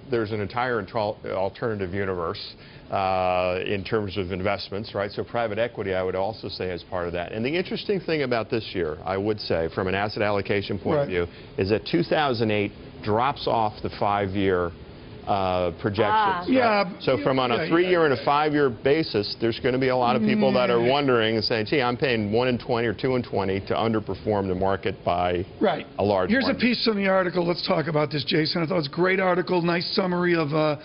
there's an entire alternative universe in terms of investments, right? So private equity, I would also say, is part of that. And the interesting thing about this year, I would say, from an asset allocation point of view, is that 2008 drops off the 5-year projections. Yeah. So from on a 3-year and a 5-year basis, there's going to be a lot of people that are wondering and saying, gee, I'm paying 1 in 20 or 2 in 20 to underperform the market by a large Here's margin. a piece from the article. Let's talk about this, Jason. I thought it was a great article, nice summary of the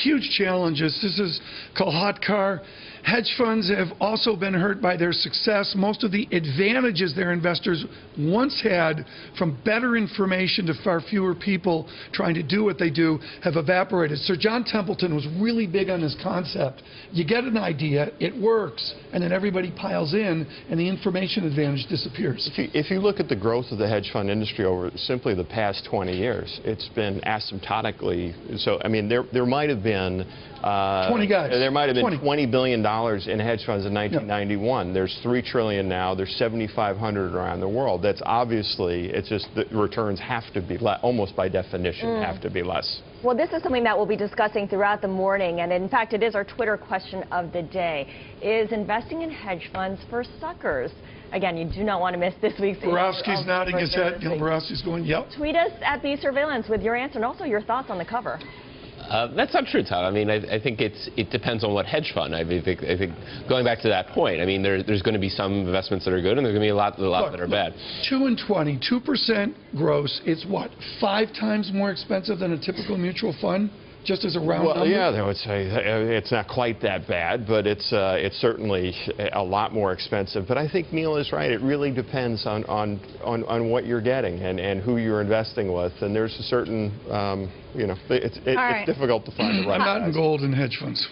huge challenges. This is called Hot Car. Hedge funds have also been hurt by their success. Most of the advantages their investors once had from better information to far fewer people trying to do what they do have evaporated. Sir John Templeton was really big on this concept. You get an idea, it works, and then everybody piles in, and the information advantage disappears. If you look at the growth of the hedge fund industry over simply the past 20 years, it's been asymptotically. So, I mean, there might have been 20 guys. There might have been $20 billion in hedge funds in 1991. Yep. There's $3 trillion now. There's 7,500 around the world. That's obviously, it's just the returns have to be less, almost by definition, have to be less. Well, this is something that we'll be discussing throughout the morning, and in fact, it is our Twitter question of the day. Is investing in hedge funds for suckers? Again, you do not want to miss this week's. Barofsky's nodding his head. Barofsky's going, yep. Tweet us at the Surveillance with your answer and also your thoughts on the cover. That's not true, Tom. I mean, I think it depends on what hedge fund. I think going back to that point, I mean, there's going to be some investments that are good, and there's going to be a lot that are bad. 2 and 20, 2% gross. It's what, 5 times more expensive than a typical mutual fund? Just as a round number? Well, yeah, I would say it's not quite that bad, but it's certainly a lot more expensive. But I think Neil is right. It really depends on what you're getting and who you're investing with. And there's a certain, you know, it's difficult to find the right. I'm not in gold in hedge funds.